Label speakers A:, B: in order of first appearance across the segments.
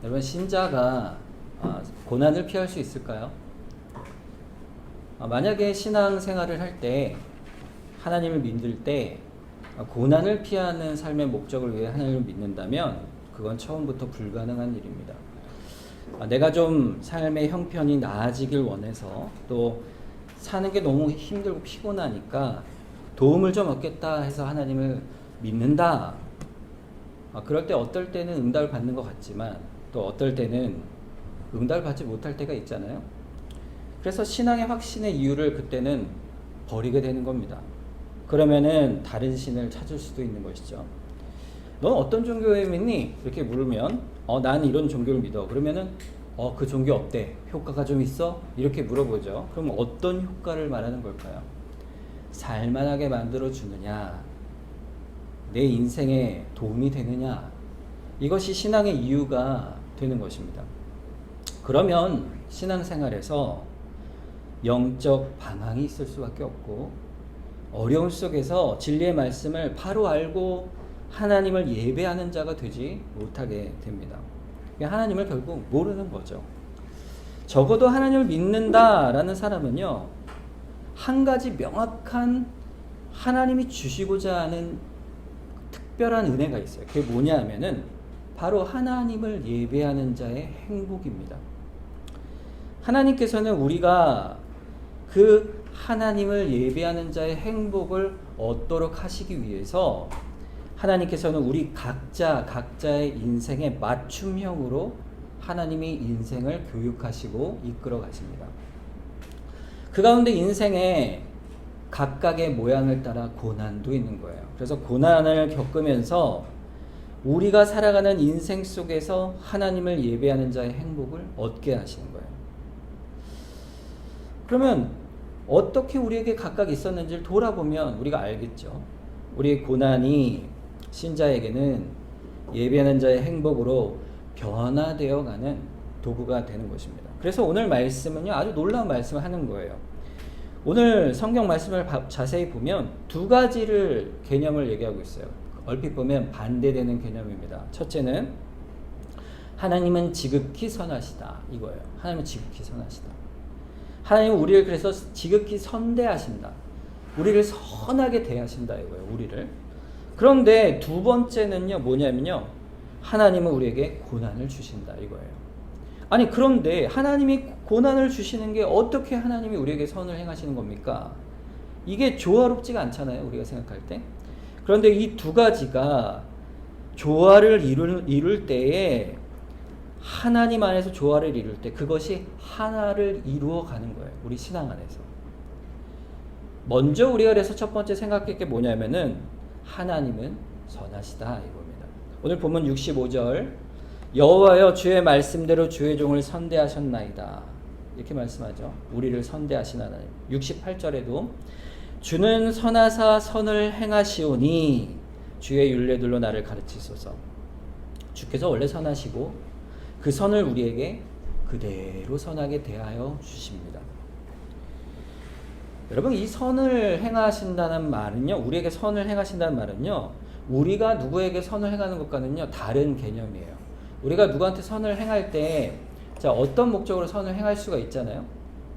A: 여러분, 신자가 고난을 피할 수 있을까요? 만약에 신앙생활을 할 때, 하나님을 믿을 때 고난을 피하는 삶의 목적을 위해 하나님을 믿는다면 그건 처음부터 불가능한 일입니다. 내가 좀 삶의 형편이 나아지길 원해서, 또 사는 게 너무 힘들고 피곤하니까 도움을 좀 얻겠다 해서 하나님을 믿는다. 그럴 때 어떨 때는 응답을 받는 것 같지만 또 어떨 때는 응답을 받지 못할 때가 있잖아요. 그래서 신앙의 확신의 이유를 그때는 버리게 되는 겁니다. 그러면은 다른 신을 찾을 수도 있는 것이죠. 넌 어떤 종교에 믿니? 이렇게 물으면 난 이런 종교를 믿어. 그러면은 그 종교 어때? 효과가 좀 있어? 이렇게 물어보죠. 그럼 어떤 효과를 말하는 걸까요? 살만하게 만들어 주느냐? 내 인생에 도움이 되느냐? 이것이 신앙의 이유가 되는 것입니다. 그러면 신앙생활에서 영적 방황이 있을 수밖에 없고, 어려움 속에서 진리의 말씀을 바로 알고 하나님을 예배하는 자가 되지 못하게 됩니다. 하나님을 결국 모르는 거죠. 적어도 하나님을 믿는다라는 사람은요, 한 가지 명확한 하나님이 주시고자 하는 특별한 은혜가 있어요. 그게 뭐냐 하면은 바로 하나님을 예배하는 자의 행복입니다. 하나님께서는 우리가 그 하나님을 예배하는 자의 행복을 얻도록 하시기 위해서 하나님께서는 우리 각자의 인생에 맞춤형으로 하나님이 인생을 교육하시고 이끌어 가십니다. 그 가운데 인생에 각각의 모양을 따라 고난도 있는 거예요. 그래서 고난을 겪으면서 우리가 살아가는 인생 속에서 하나님을 예배하는 자의 행복을 얻게 하시는 거예요. 그러면 어떻게 우리에게 각각 있었는지를 돌아보면 우리가 알겠죠. 우리의 고난이 신자에게는 예배하는 자의 행복으로 변화되어가는 도구가 되는 것입니다. 그래서 오늘 말씀은요, 아주 놀라운 말씀을 하는 거예요. 오늘 성경 말씀을 자세히 보면 두 가지를 개념을 얘기하고 있어요. 얼핏 보면 반대되는 개념입니다. 첫째는 하나님은 지극히 선하시다, 이거예요. 하나님은 지극히 선하시다. 하나님은 우리를 그래서 지극히 선대하신다. 우리를 선하게 대하신다, 이거예요. 우리를. 그런데 두 번째는요, 뭐냐면요, 하나님은 우리에게 고난을 주신다, 이거예요. 아니, 그런데 하나님이 고난을 주시는 게 어떻게 하나님이 우리에게 선을 행하시는 겁니까? 이게 조화롭지가 않잖아요, 우리가 생각할 때. 그런데 이 두 가지가 조화를 이룰 때에, 하나님 안에서 조화를 이룰 때 그것이 하나를 이루어가는 거예요, 우리 신앙 안에서. 먼저 우리가 그래서 첫 번째 생각할 게 뭐냐면은 하나님은 선하시다, 이겁니다. 오늘 본문 65절, 여호와여 주의 말씀대로 주의 종을 선대하셨나이다, 이렇게 말씀하죠. 우리를 선대하신 하나님. 68절에도 주는 선하사 선을 행하시오니 주의 율례들로 나를 가르치소서. 주께서 원래 선하시고 그 선을 우리에게 그대로 선하게 대하여 주십니다. 여러분, 이 선을 행하신다는 말은요, 우리에게 선을 행하신다는 말은요, 우리가 누구에게 선을 행하는 것과는요 다른 개념이에요. 우리가 누구한테 선을 행할 때, 자, 어떤 목적으로 선을 행할 수가 있잖아요.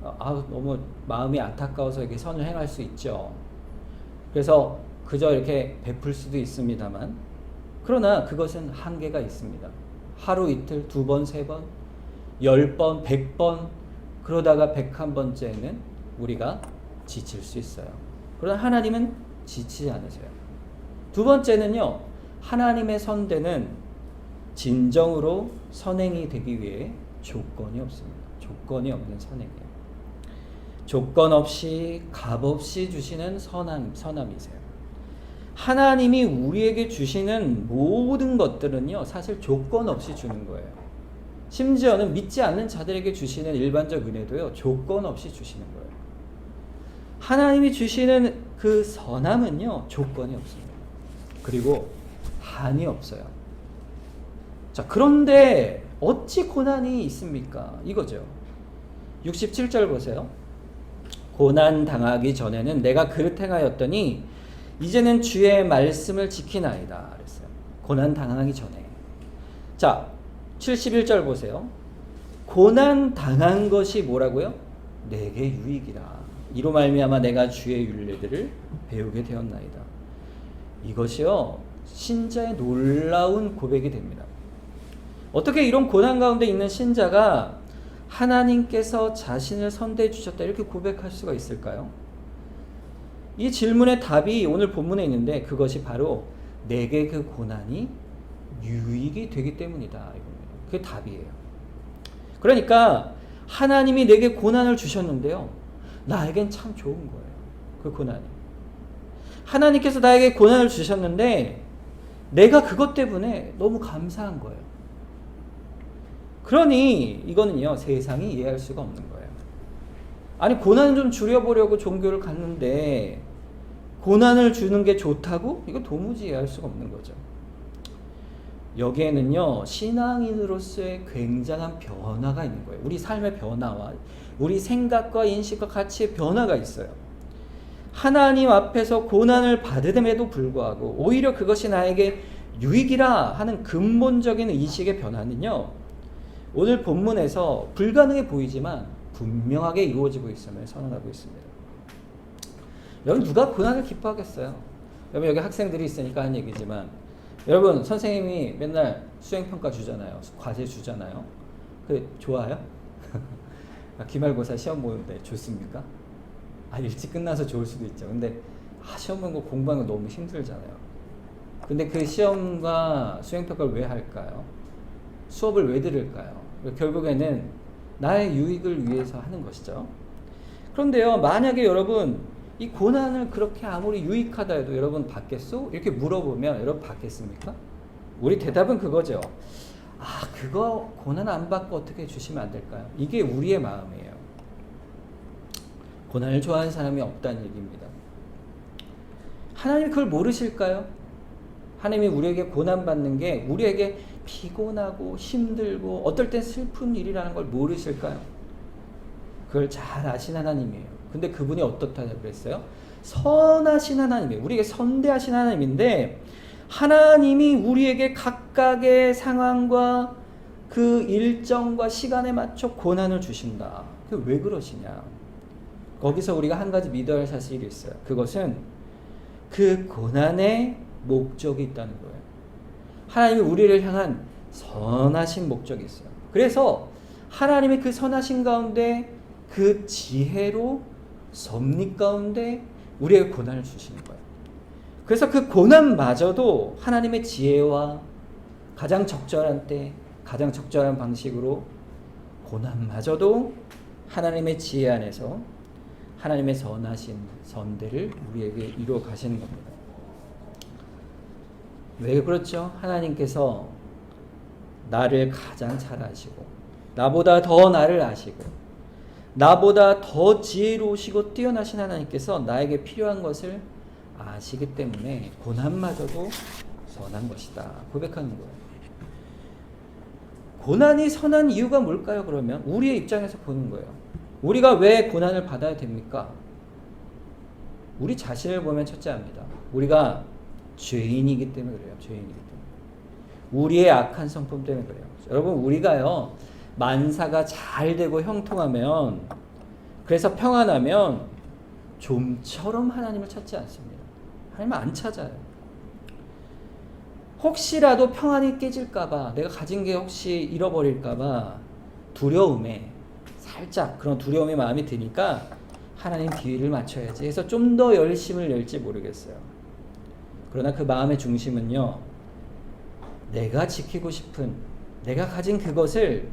A: 너무 마음이 안타까워서 이렇게 선을 행할 수 있죠. 그래서 그저 이렇게 베풀 수도 있습니다만, 그러나 그것은 한계가 있습니다. 하루 이틀, 2번, 3번, 10번, 100번, 그러다가 101번째는 우리가 지칠 수 있어요. 그러나 하나님은 지치지 않으세요. 두 번째는요, 하나님의 선대는 진정으로 선행이 되기 위해 조건이 없습니다. 조건이 없는 선행이에요. 조건 없이 값 없이 주시는 선함이세요. 하나님이 우리에게 주시는 모든 것들은요, 사실 조건 없이 주는 거예요. 심지어는 믿지 않는 자들에게 주시는 일반적 은혜도요, 조건 없이 주시는 거예요. 하나님이 주시는 그 선함은요, 조건이 없습니다. 그리고 한이 없어요. 자, 그런데 어찌 고난이 있습니까? 이거죠. 67절 보세요. 고난 당하기 전에는 내가 그릇 행하였더니 이제는 주의 말씀을 지키나이다, 그랬어요. 고난 당하기 전에. 자, 71절 보세요. 고난 당한 것이 뭐라고요? 내게 유익이라. 이로 말미암아 내가 주의 율례들을 배우게 되었나이다. 이것이요, 신자의 놀라운 고백이 됩니다. 어떻게 이런 고난 가운데 있는 신자가 하나님께서 자신을 선대해 주셨다 이렇게 고백할 수가 있을까요? 이 질문의 답이 오늘 본문에 있는데 그것이 바로 내게 그 고난이 유익이 되기 때문이다. 그게 답이에요. 그러니까 하나님이 내게 고난을 주셨는데요, 나에겐 참 좋은 거예요. 그 고난이. 하나님께서 나에게 고난을 주셨는데 내가 그것 때문에 너무 감사한 거예요. 그러니 이거는요, 세상이 이해할 수가 없는 거예요. 아니, 고난을 좀 줄여보려고 종교를 갔는데 고난을 주는 게 좋다고? 이거 도무지 이해할 수가 없는 거죠. 여기에는요, 신앙인으로서의 굉장한 변화가 있는 거예요. 우리 삶의 변화와 우리 생각과 인식과 가치의 변화가 있어요. 하나님 앞에서 고난을 받음에도 불구하고 오히려 그것이 나에게 유익이라 하는 근본적인 의식의 변화는요, 오늘 본문에서 불가능해 보이지만 분명하게 이루어지고 있음을 선언하고 있습니다. 여러분, 누가 고난을 기뻐하겠어요? 여러분, 여기 학생들이 있으니까 하는 얘기지만, 여러분, 선생님이 맨날 수행평가 주잖아요. 과제 주잖아요. 그 좋아요? 기말고사 시험 보는데 좋습니까? 일찍 끝나서 좋을 수도 있죠. 근데 시험 보는 거 공부하는 거 너무 힘들잖아요. 근데 그 시험과 수행평가를 왜 할까요? 수업을 왜 들을까요? 결국에는 나의 유익을 위해서 하는 것이죠. 그런데요, 만약에 여러분 이 고난을 그렇게 아무리 유익하다 해도 여러분 받겠소? 이렇게 물어보면 여러분 받겠습니까? 우리 대답은 그거죠. 그거 고난 안 받고 어떻게 주시면 안 될까요? 이게 우리의 마음이에요. 고난을 좋아하는 사람이 없다는 얘기입니다. 하나님 그걸 모르실까요? 하나님이 우리에게 고난받는 게 우리에게 피곤하고 힘들고 어떨 땐 슬픈 일이라는 걸 모르실까요? 그걸 잘 아신 하나님이에요. 근데 그분이 어떻다고 그랬어요? 선하신 하나님이에요. 우리에게 선대하신 하나님인데, 하나님이 우리에게 각각의 상황과 그 일정과 시간에 맞춰 고난을 주신다. 그게 왜 그러시냐? 거기서 우리가 한 가지 믿어야 할 사실이 있어요. 그것은 그 고난의 목적이 있다는 거예요. 하나님이 우리를 향한 선하신 목적이 있어요. 그래서 하나님의 그 선하신 가운데 그 지혜로 섭리 가운데 우리에게 고난을 주시는 거예요. 그래서 그 고난마저도 하나님의 지혜와 가장 적절한 때 가장 적절한 방식으로 고난마저도 하나님의 지혜 안에서 하나님의 선하신 선대를 우리에게 이루어 가시는 겁니다. 왜 그렇죠? 하나님께서 나를 가장 잘 아시고 나보다 더 나를 아시고 나보다 더 지혜로우시고 뛰어나신 하나님께서 나에게 필요한 것을 아시기 때문에 고난마저도 선한 것이다 고백하는 거예요. 고난이 선한 이유가 뭘까요? 그러면 우리의 입장에서 보는 거예요. 우리가 왜 고난을 받아야 됩니까? 우리 자신을 보면 첫째 합니다. 우리가 죄인이기 때문에 그래요. 죄인이기 때문에. 우리의 악한 성품 때문에 그래요. 여러분, 우리가요, 만사가 잘 되고 형통하면, 그래서 평안하면 좀처럼 하나님을 찾지 않습니다. 하나님을 안 찾아요. 혹시라도 평안이 깨질까봐, 내가 가진 게 혹시 잃어버릴까봐 두려움에 살짝 그런 두려움의 마음이 드니까 하나님 뒤를 맞춰야지 해서 좀 더 열심을 낼지 모르겠어요. 그러나 그 마음의 중심은요, 내가 지키고 싶은, 내가 가진 그것을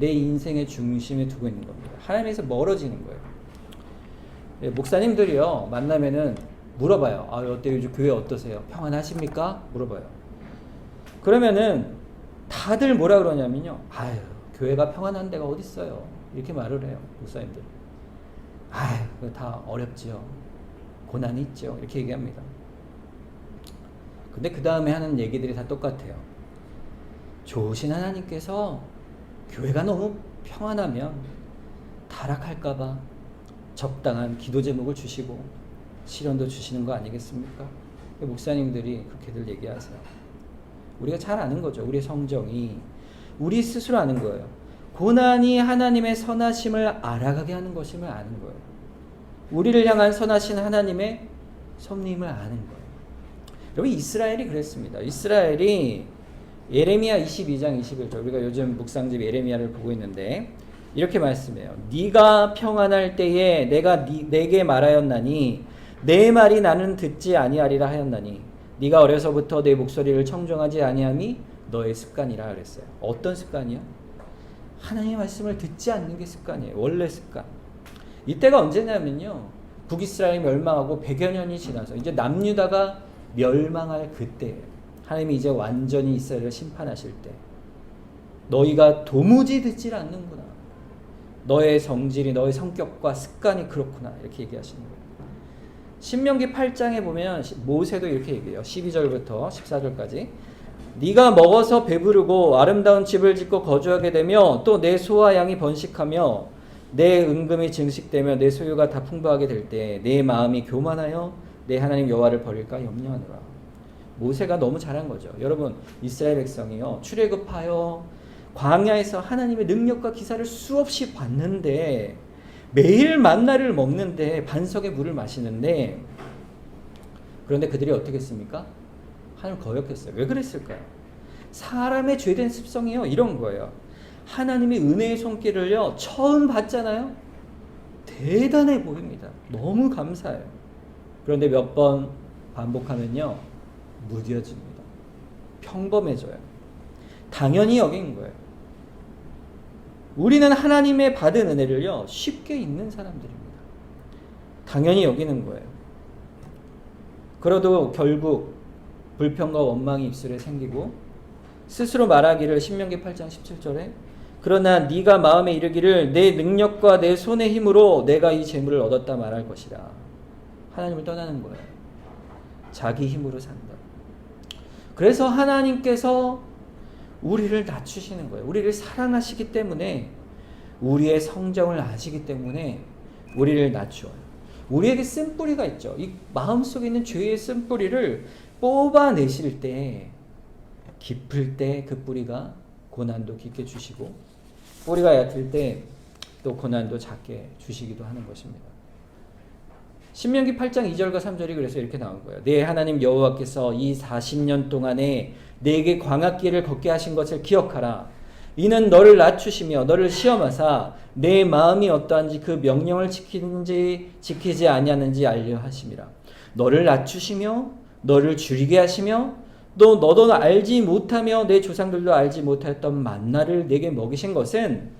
A: 내 인생의 중심에 두고 있는 겁니다. 하나님에서 멀어지는 거예요. 목사님들이요, 만나면은 물어봐요. 어때요? 요즘 교회 어떠세요? 평안하십니까? 물어봐요. 그러면은 다들 뭐라 그러냐면요, 교회가 평안한 데가 어디 있어요? 이렇게 말을 해요, 목사님들. 다 어렵죠. 고난이 있죠. 이렇게 얘기합니다. 근데 그 다음에 하는 얘기들이 다 똑같아요. 좋으신 하나님께서 교회가 너무 평안하면 타락할까봐 적당한 기도 제목을 주시고 시련도 주시는 거 아니겠습니까? 목사님들이 그렇게들 얘기하세요. 우리가 잘 아는 거죠. 우리의 성정이 우리 스스로 아는 거예요. 고난이 하나님의 선하심을 알아가게 하는 것임을 아는 거예요. 우리를 향한 선하신 하나님의 섭리임을 아는 거예요. 여러분, 이스라엘이 그랬습니다. 이스라엘이 예레미야 22장 21절, 우리가 요즘 묵상집 예레미야를 보고 있는데 이렇게 말씀해요. 네가 평안할 때에 내가 내게 말하였나니 내 말이 나는 듣지 아니하리라 하였나니 네가 어려서부터 내 목소리를 청종하지 아니함이 너의 습관이라 그랬어요. 어떤 습관이요? 하나님의 말씀을 듣지 않는 게 습관이에요. 원래 습관. 이때가 언제냐면요, 북이스라엘이 멸망하고 100여 년이 지나서 이제 남유다가 멸망할 그때예요. 하나님이 이제 완전히 이스라엘을 심판하실 때, 너희가 도무지 듣질 않는구나, 너의 성질이, 너의 성격과 습관이 그렇구나, 이렇게 얘기하시는 거예요. 신명기 8장에 보면 모세도 이렇게 얘기해요. 12절부터 14절까지. 네가 먹어서 배부르고 아름다운 집을 짓고 거주하게 되며 또 내 소와 양이 번식하며 내 은금이 증식되며 내 소유가 다 풍부하게 될 때 내 마음이 교만하여 내 하나님 여호와를 버릴까 염려하노라. 모세가 너무 잘한 거죠. 여러분, 이스라엘 백성이요, 출애굽하여 광야에서 하나님의 능력과 기사를 수없이 봤는데, 매일 만나를 먹는데, 반석의 물을 마시는데, 그런데 그들이 어떻게 했습니까? 하나님을 거역했어요. 왜 그랬을까요? 사람의 죄된 습성이요, 이런 거예요. 하나님의 은혜의 손길을요, 처음 봤잖아요. 대단해 보입니다. 너무 감사해요. 그런데 몇 번 반복하면요, 무뎌집니다. 평범해져요. 당연히 여긴 거예요. 우리는 하나님의 받은 은혜를요, 쉽게 잊는 사람들입니다. 당연히 여기는 거예요. 그래도 결국 불평과 원망이 입술에 생기고 스스로 말하기를, 신명기 8장 17절에 그러나 네가 마음에 이르기를 내 능력과 내 손의 힘으로 내가 이 재물을 얻었다 말할 것이라. 하나님을 떠나는 거예요. 자기 힘으로 산다. 그래서 하나님께서 우리를 낮추시는 거예요. 우리를 사랑하시기 때문에, 우리의 성정을 아시기 때문에 우리를 낮추어요. 우리에게 쓴뿌리가 있죠. 이 마음속에 있는 죄의 쓴뿌리를 뽑아내실 때, 깊을 때 그 뿌리가 고난도 깊게 주시고, 뿌리가 얕을 때 또 고난도 작게 주시기도 하는 것입니다. 신명기 8장 2절과 3절이 그래서 이렇게 나온 거예요. 내 하나님 여호와께서 이 40년 동안에 내게 광야길을 걷게 하신 것을 기억하라. 이는 너를 낮추시며 너를 시험하사 내 마음이 어떠한지 그 명령을 지키는지 지키지 아니하는지 알려 하심이라. 너를 낮추시며 너를 줄이게 하시며 또 너도 알지 못하며 내 조상들도 알지 못하였던 만나를 내게 먹이신 것은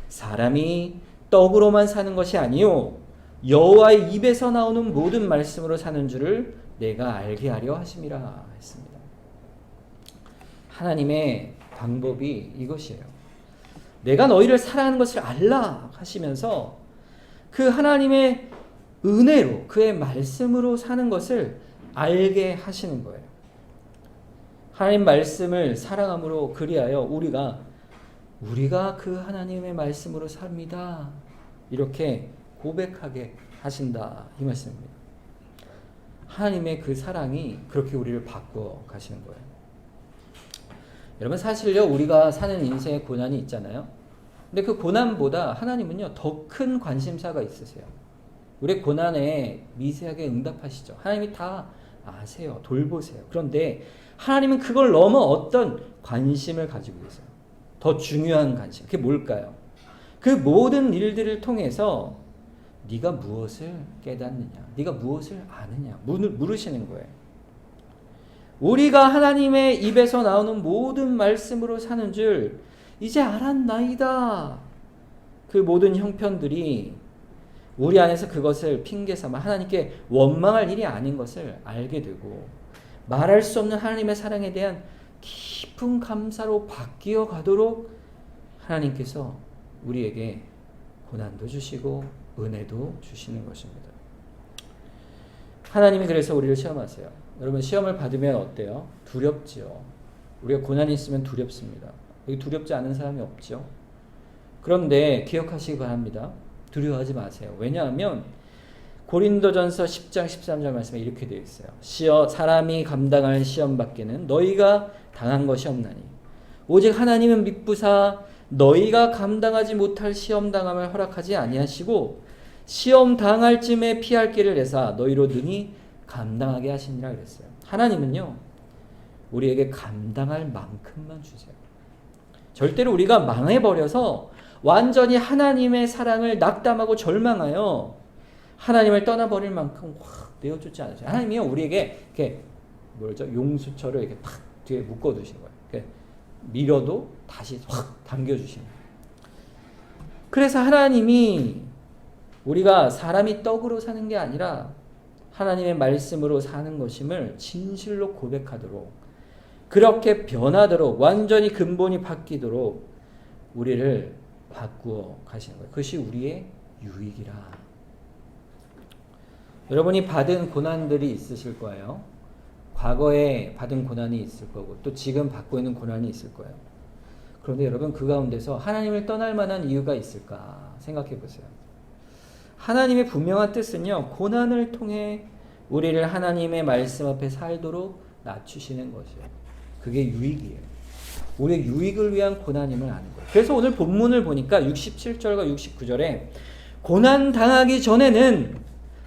A: 사람이 떡으로만 사는 것이 아니요 여호와의 입에서 나오는 모든 말씀으로 사는 줄을 내가 알게 하려 하심이라 했습니다. 하나님의 방법이 이것이에요. 내가 너희를 사랑하는 것을 알라 하시면서 그 하나님의 은혜로, 그의 말씀으로 사는 것을 알게 하시는 거예요. 하나님 말씀을 사랑함으로 그리하여 우리가 그 하나님의 말씀으로 삽니다, 이렇게 고백하게 하신다, 이 말씀입니다. 하나님의 그 사랑이 그렇게 우리를 바꿔 가시는 거예요. 여러분, 사실요, 우리가 사는 인생에 고난이 있잖아요. 근데 그 고난보다 하나님은요, 더 큰 관심사가 있으세요. 우리의 고난에 미세하게 응답하시죠. 하나님이 다 아세요. 돌보세요. 그런데 하나님은 그걸 넘어 어떤 관심을 가지고 계세요. 더 중요한 관심. 그게 뭘까요? 그 모든 일들을 통해서 네가 무엇을 깨닫느냐, 네가 무엇을 아느냐 물으시는 거예요. 우리가 하나님의 입에서 나오는 모든 말씀으로 사는 줄 이제 알았나이다. 그 모든 형편들이 우리 안에서 그것을 핑계 삼아 하나님께 원망할 일이 아닌 것을 알게 되고, 말할 수 없는 하나님의 사랑에 대한 깊은 감사로 바뀌어 가도록 하나님께서 우리에게 고난도 주시고 은혜도 주시는 것입니다. 하나님이 그래서 우리를 시험하세요. 여러분, 시험을 받으면 어때요? 두렵지요. 우리가 고난이 있으면 두렵습니다. 여기 두렵지 않은 사람이 없죠. 그런데 기억하시기 바랍니다. 두려워하지 마세요. 왜냐하면 고린도전서 10장 13절 말씀에 이렇게 되어 있어요. 사람이 감당할 시험 밖에는 너희가 당한 것이 없나니 오직 하나님은 미쁘사 너희가 감당하지 못할 시험 당함을 허락하지 아니하시고 시험 당할 쯤에 피할 길을 내사 너희로 능히 감당하게 하시니라 그랬어요. 하나님은요, 우리에게 감당할 만큼만 주세요. 절대로 우리가 망해버려서 완전히 하나님의 사랑을 낙담하고 절망하여 하나님을 떠나버릴 만큼 확 내어주지 않으세요. 하나님이요, 우리에게 이렇게 뭐죠? 용수철을 이렇게 탁 뒤에 묶어두신 거예요. 이렇게 밀어도 다시 확 당겨주시는 거예요. 그래서 하나님이 우리가 사람이 떡으로 사는 게 아니라 하나님의 말씀으로 사는 것임을 진실로 고백하도록, 그렇게 변하도록, 완전히 근본이 바뀌도록 우리를 바꾸어 가시는 거예요. 그것이 우리의 유익이라. 여러분이 받은 고난들이 있으실 거예요. 과거에 받은 고난이 있을 거고 또 지금 받고 있는 고난이 있을 거예요. 그런데 여러분, 그 가운데서 하나님을 떠날 만한 이유가 있을까 생각해 보세요. 하나님의 분명한 뜻은요, 고난을 통해 우리를 하나님의 말씀 앞에 살도록 낮추시는 것이에요. 그게 유익이에요. 우리의 유익을 위한 고난임을 아는 거예요. 그래서 오늘 본문을 보니까 67절과 69절에 고난 당하기 전에는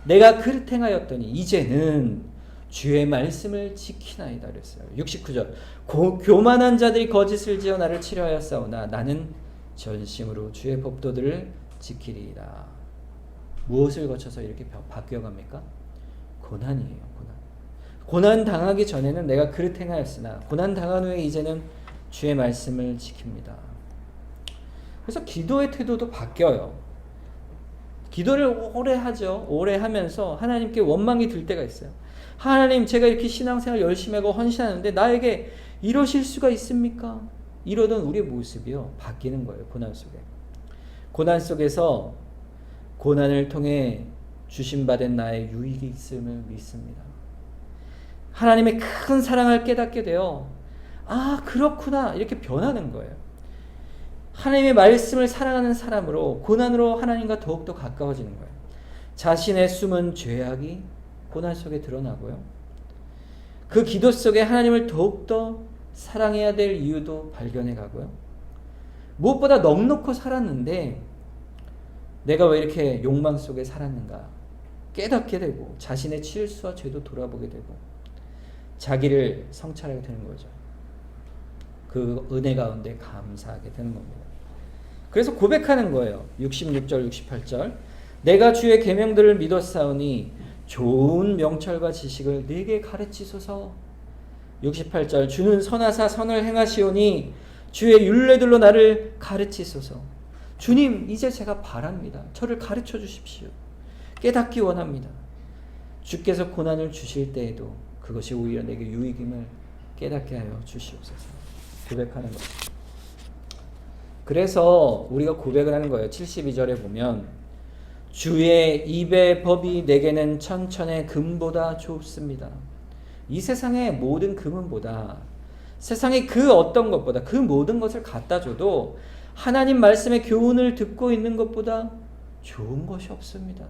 A: 내가 그릇 행하였더니 이제는 주의 말씀을 지키나이다 그랬어요. 69절 교만한 자들이 거짓을 지어 나를 치려하였사오나 나는 전심으로 주의 법도들을 지키리이다. 무엇을 거쳐서 이렇게 바뀌어갑니까? 고난이에요. 고난 당하기 전에는 내가 그릇 행하였으나 고난 당한 후에 이제는 주의 말씀을 지킵니다. 그래서 기도의 태도도 바뀌어요. 기도를 오래 하죠. 오래 하면서 하나님께 원망이 들 때가 있어요. 하나님, 제가 이렇게 신앙생활 열심히 하고 헌신하는데 나에게 이러실 수가 있습니까? 이러던 우리의 모습이요, 바뀌는 거예요. 고난 속에. 고난 속에서 고난을 통해 주심받은 나의 유익이 있음을 믿습니다. 하나님의 큰 사랑을 깨닫게 되어 아, 그렇구나, 이렇게 변하는 거예요. 하나님의 말씀을 사랑하는 사람으로 고난으로 하나님과 더욱더 가까워지는 거예요. 자신의 숨은 죄악이 고난 속에 드러나고요. 그 기도 속에 하나님을 더욱더 사랑해야 될 이유도 발견해 가고요. 무엇보다 넉넉히 살았는데 내가 왜 이렇게 욕망 속에 살았는가 깨닫게 되고 자신의 실수와 죄도 돌아보게 되고 자기를 성찰하게 되는 거죠. 그 은혜 가운데 감사하게 되는 겁니다. 그래서 고백하는 거예요. 66절 68절 내가 주의 계명들을 믿었사오니 좋은 명철과 지식을 내게 가르치소서. 68절 주는 선하사 선을 행하시오니 주의 율례들로 나를 가르치소서. 주님, 이제 제가 바랍니다. 저를 가르쳐 주십시오. 깨닫기 원합니다. 주께서 고난을 주실 때에도 그것이 오히려 내게 유익임을 깨닫게 하여 주시옵소서. 고백하는 거죠. 그래서 우리가 고백을 하는 거예요. 72절에 보면 주의 입의 법이 내게는 천천의 금보다 좋습니다. 이 세상의 모든 금은보다, 세상의 그 어떤 것보다, 그 모든 것을 갖다 줘도 하나님 말씀의 교훈을 듣고 있는 것보다 좋은 것이 없습니다.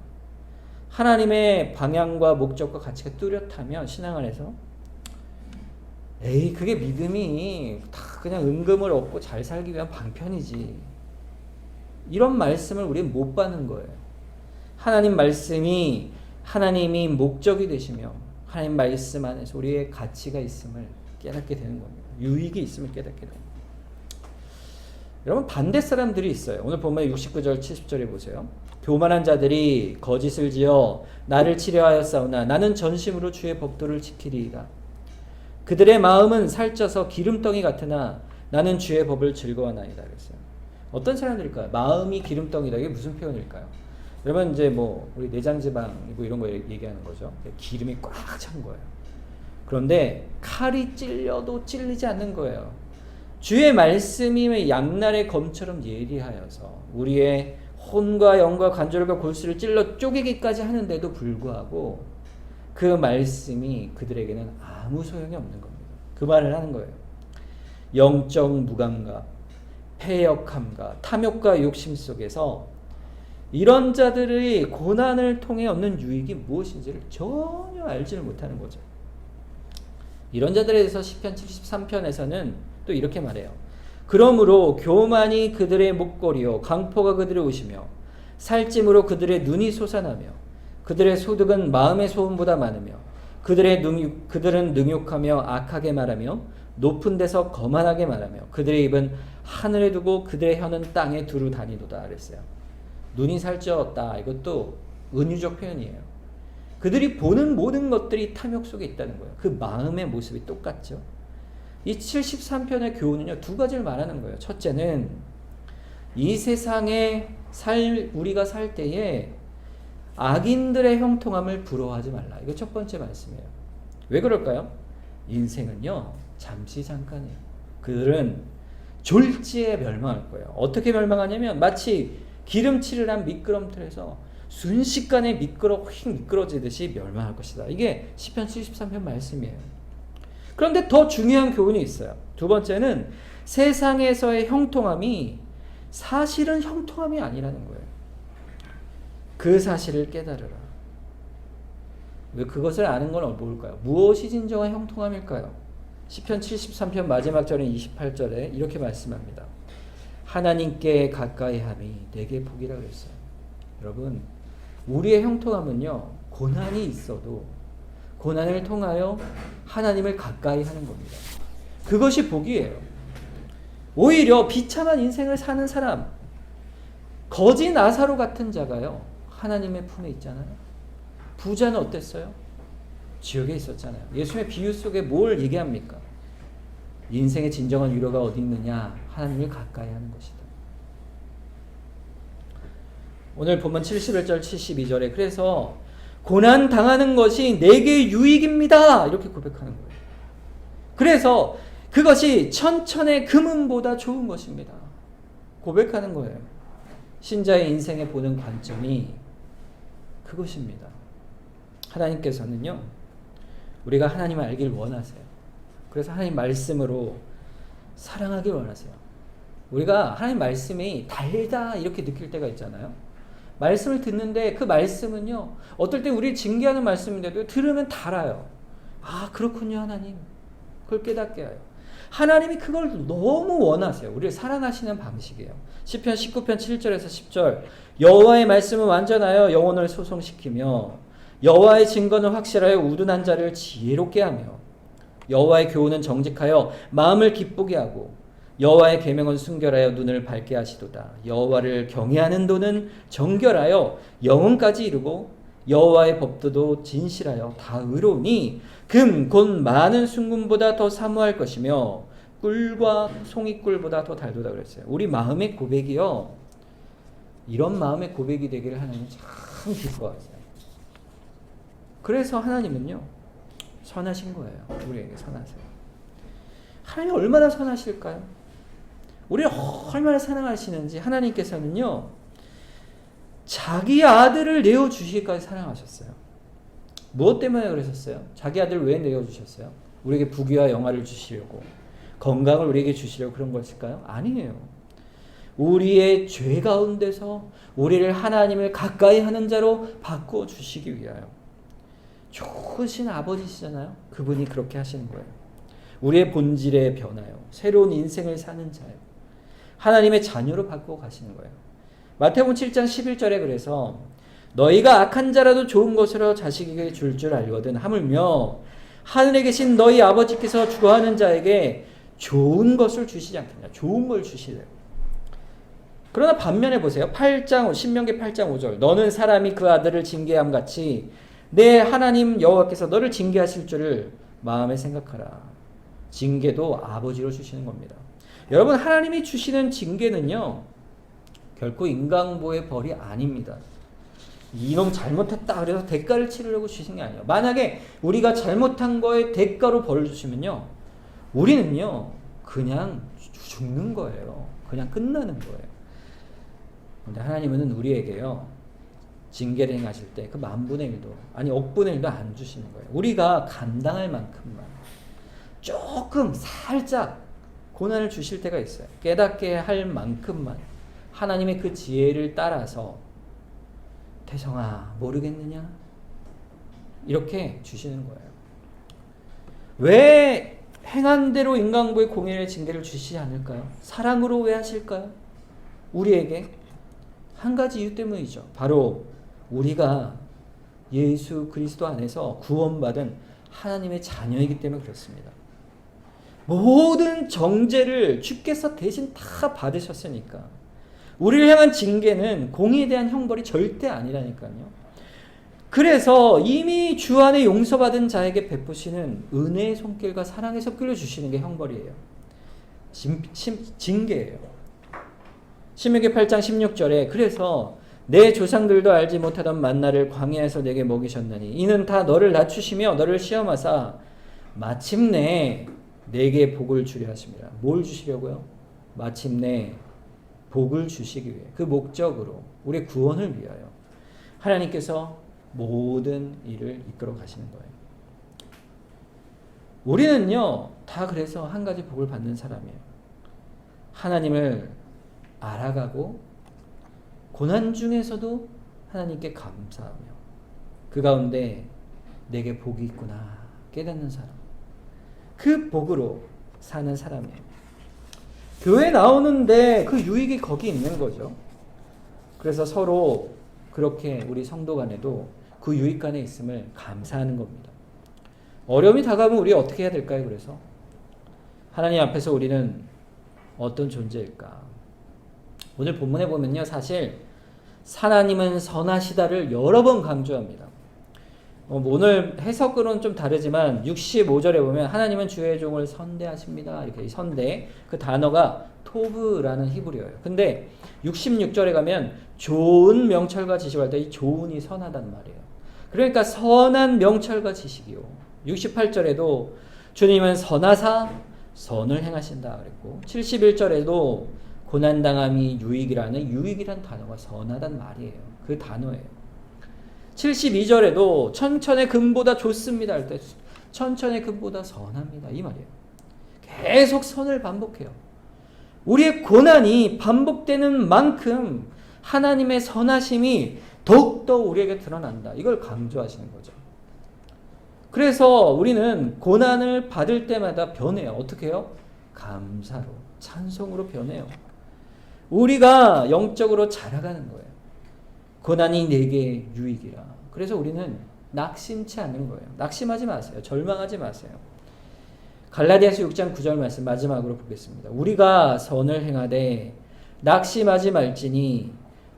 A: 하나님의 방향과 목적과 가치가 뚜렷하면 신앙 안에서 그게 믿음이 다 그냥 은금을 얻고 잘 살기 위한 방편이지, 이런 말씀을 우리는 못 받는 거예요. 하나님 말씀이 하나님이 목적이 되시며 하나님 말씀 안에서 우리의 가치가 있음을 깨닫게 되는 겁니다. 유익이 있음을 깨닫게 됩니다. 여러분, 반대 사람들이 있어요. 오늘 보면 69절 70절에 보세요. 교만한 자들이 거짓을 지어 나를 치려하였사오나 나는 전심으로 주의 법도를 지키리이다. 그들의 마음은 살쪄서 기름덩이 같으나 나는 주의 법을 즐거워하나이다 그랬어요. 어떤 사람들일까요? 마음이 기름덩이다. 이게 무슨 표현일까요? 여러분, 이제 뭐 우리 내장지방 이런 거 얘기하는 거죠. 기름이 꽉 찬 거예요. 그런데 칼이 찔려도 찔리지 않는 거예요. 주의 말씀이 양날의 검처럼 예리하여서 우리의 혼과 영과 관절과 골수를 찔러 쪼개기까지 하는데도 불구하고 그 말씀이 그들에게는 아무 소용이 없는 겁니다. 그 말을 하는 거예요. 영적 무감과 패역함과 탐욕과 욕심 속에서 이런 자들의 고난을 통해 얻는 유익이 무엇인지를 전혀 알지를 못하는 거죠. 이런 자들에 대해서 시편 73편에서는 또 이렇게 말해요. 그러므로 교만이 그들의 목걸이요 강포가 그들의 옷이며 살찜으로 그들의 눈이 솟아나며 그들의 소득은 마음의 소음보다 많으며 그들은 능욕하며 악하게 말하며 높은 데서 거만하게 말하며 그들의 입은 하늘에 두고 그들의 혀는 땅에 두루 다니도다 그랬어요. 눈이 살찌웠다. 이것도 은유적 표현이에요. 그들이 보는 모든 것들이 탐욕 속에 있다는 거예요. 그 마음의 모습이 똑같죠. 이 73편의 교훈은요, 두 가지를 말하는 거예요. 첫째는 이 세상에 우리가 살 때에 악인들의 형통함을 부러워하지 말라. 이거 첫 번째 말씀이에요. 왜 그럴까요? 인생은요, 잠시 잠깐이에요. 그들은 졸지에 멸망할 거예요. 어떻게 멸망하냐면 마치 기름칠을 한 미끄럼틀에서 순식간에 미끄러지듯이 멸망할 것이다. 이게 시편 73편 말씀이에요. 그런데 더 중요한 교훈이 있어요. 두 번째는 세상에서의 형통함이 사실은 형통함이 아니라는 거예요. 그 사실을 깨달으라. 왜 그것을 아는 건 뭘까요? 무엇이 진정한 형통함일까요? 시편 73편 마지막 절인 28절에 이렇게 말씀합니다. 하나님께 가까이함이 내게 복이라 그랬어요. 여러분, 우리의 형통함은요, 고난이 있어도 고난을 통하여 하나님을 가까이 하는 겁니다. 그것이 복이에요. 오히려 비참한 인생을 사는 사람, 거지 나사로 같은 자가요, 하나님의 품에 있잖아요. 부자는 어땠어요? 지옥에 있었잖아요. 예수님의 비유 속에 뭘 얘기합니까? 인생의 진정한 위로가 어디 있느냐? 하나님을 가까이 하는 것이다. 오늘 본문 71절 72절에 그래서 고난 당하는 것이 내게 유익입니다. 이렇게 고백하는 거예요. 그래서 그것이 천천의 금은보다 좋은 것입니다. 고백하는 거예요. 신자의 인생에 보는 관점이 그것입니다. 하나님께서는요, 우리가 하나님을 알길 원하세요. 그래서 하나님 말씀으로 사랑하길 원하세요. 우리가 하나님 말씀이 달다 이렇게 느낄 때가 있잖아요. 말씀을 듣는데 그 말씀은요, 어떨 때 우리를 징계하는 말씀인데도 들으면 달아요. 아, 그렇군요, 하나님. 그걸 깨닫게 해요. 하나님이 그걸 너무 원하세요. 우리를 사랑하시는 방식이에요. 시편 19편 7절에서 10절 여호와의 말씀은 완전하여 영혼을 소송시키며 여호와의 증거는 확실하여 우둔한 자를 지혜롭게 하며 여호와의 교훈은 정직하여 마음을 기쁘게 하고 여호와의 계명은 순결하여 눈을 밝게 하시도다. 여호와를 경외하는 도는 정결하여 영혼까지 이루고 여호와의 법도도 진실하여 다 의로우니 금 곧 많은 순금보다 더 사모할 것이며 꿀과 송이꿀보다 더 달도다 그랬어요. 우리 마음의 고백이요, 이런 마음의 고백이 되기를 하나님 참 기뻐하세요. 그래서 하나님은요, 선하신 거예요. 우리에게 선하세요. 하나님 얼마나 선하실까요? 우리를 얼마나 사랑하시는지 하나님께서는요, 자기 아들을 내어주시기까지 사랑하셨어요. 무엇 때문에 그러셨어요? 자기 아들을 왜 내어주셨어요? 우리에게 부귀와 영화를 주시려고, 건강을 우리에게 주시려고 그런 것일까요? 아니에요. 우리의 죄 가운데서 우리를 하나님을 가까이 하는 자로 바꿔 주시기 위하여. 좋으신 아버지시잖아요. 그분이 그렇게 하시는 거예요. 우리의 본질에 변하여 새로운 인생을 사는 자예요. 하나님의 자녀로 바꾸어 가시는 거예요. 마태복음 7장 11절에 그래서 너희가 악한 자라도 좋은 것으로 자식에게 줄 알거든 하물며 하늘에 계신 너희 아버지께서 주거하는 자에게 좋은 것을 주시지 않겠냐. 좋은 걸 주시래요. 그러나 반면에 보세요. 신명기 8장 5절 너는 사람이 그 아들을 징계함 같이 내 하나님 여호와께서 너를 징계하실 줄을 마음에 생각하라. 징계도 아버지로 주시는 겁니다. 여러분, 하나님이 주시는 징계는요, 결코 인간보의 벌이 아닙니다. 이놈 잘못했다 그래서 대가를 치르려고 주신 게 아니에요. 만약에 우리가 잘못한 거에 대가로 벌을 주시면요, 우리는요 그냥 죽는 거예요. 그냥 끝나는 거예요. 그런데 하나님은 우리에게요, 징계를 행하실 때 그 10,000분의 1도 아니 억분의 1도 안 주시는 거예요. 우리가 감당할 만큼만 조금 살짝 고난을 주실 때가 있어요. 깨닫게 할 만큼만 하나님의 그 지혜를 따라서 태성아 모르겠느냐? 이렇게 주시는 거예요. 왜 행한 대로 인간보의 공의의 징계를 주시지 않을까요? 사랑으로 왜 하실까요? 우리에게 한 가지 이유 때문이죠. 바로 우리가 예수 그리스도 안에서 구원받은 하나님의 자녀이기 때문에 그렇습니다. 모든 정죄를 주께서 대신 다 받으셨으니까 우리를 향한 징계는 공의에 대한 형벌이 절대 아니라니까요. 그래서 이미 주 안에 용서받은 자에게 베푸시는 은혜의 손길과 사랑의 손길을 주시는 게 형벌이에요. 징계예요. 신명기 8장 16절에 그래서 내 조상들도 알지 못하던 만나를 광야에서 내게 먹이셨나니 이는 다 너를 낮추시며 너를 시험하사 마침내 내게 복을 주려 하십니다. 뭘 주시려고요? 마침내 복을 주시기 위해 그 목적으로 우리의 구원을 위하여 하나님께서 모든 일을 이끌어 가시는 거예요. 우리는요 다 그래서 한 가지 복을 받는 사람이에요. 하나님을 알아가고 고난 중에서도 하나님께 감사하며 그 가운데 내게 복이 있구나 깨닫는 사람, 그 복으로 사는 사람이에요. 교회 나오는데 그 유익이 거기 있는 거죠. 그래서 서로 그렇게 우리 성도 간에도 그 유익 간에 있음을 감사하는 겁니다. 어려움이 다가오면 우리 어떻게 해야 될까요? 그래서 하나님 앞에서 우리는 어떤 존재일까? 오늘 본문에 보면요, 사실 하나님은 선하시다를 여러 번 강조합니다. 오늘 해석으로는 좀 다르지만 65절에 보면 하나님은 주의 종을 선대하십니다. 이렇게 선대, 그 단어가 토브라는 히브리어예요. 근데 66절에 가면 좋은 명철과 지식을 할 때 이 좋은이 선하단 말이에요. 그러니까 선한 명철과 지식이요. 68절에도 주님은 선하사 선을 행하신다 그랬고 71절에도 고난당함이 유익이라는 유익이란 단어가 선하단 말이에요. 그 단어예요. 72절에도 천천의 금보다 좋습니다 할 때 천천의 금보다 선합니다 이 말이에요. 계속 선을 반복해요. 우리의 고난이 반복되는 만큼 하나님의 선하심이 더욱더 우리에게 드러난다. 이걸 강조하시는 거죠. 그래서 우리는 고난을 받을 때마다 변해요. 어떻게 해요? 감사로, 찬송으로 변해요. 우리가 영적으로 자라가는 거예요. 고난이 내게 유익이라. 그래서 우리는 낙심치 않는 거예요. 낙심하지 마세요. 절망하지 마세요. 갈라디아서 6장 9절 말씀 마지막으로 보겠습니다. 우리가 선을 행하되 낙심하지 말지니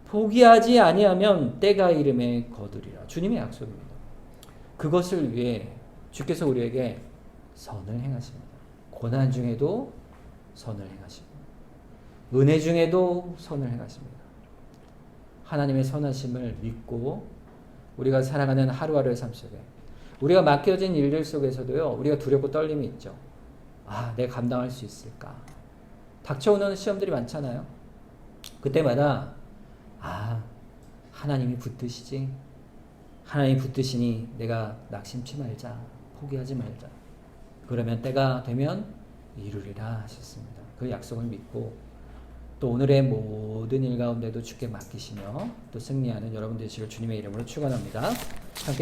A: 포기하지 아니하면 때가 이름에 거두리라. 주님의 약속입니다. 그것을 위해 주께서 우리에게 선을 행하십니다. 고난 중에도 선을 행하시고 은혜 중에도 선을 행하십니다. 하나님의 선하심을 믿고 우리가 살아가는 하루하루의 삶 속에 우리가 맡겨진 일들 속에서도요, 우리가 두렵고 떨림이 있죠. 아, 내가 감당할 수 있을까? 닥쳐오는 시험들이 많잖아요. 그때마다 아, 하나님이 붙드시지. 하나님이 붙드시니 내가 낙심치 말자. 포기하지 말자. 그러면 때가 되면 이루리라 하셨습니다. 그 약속을 믿고 또 오늘의 모든 일 가운데도 주께 맡기시며 또 승리하는 여러분 되시길 주님의 이름으로 축원합니다. 함께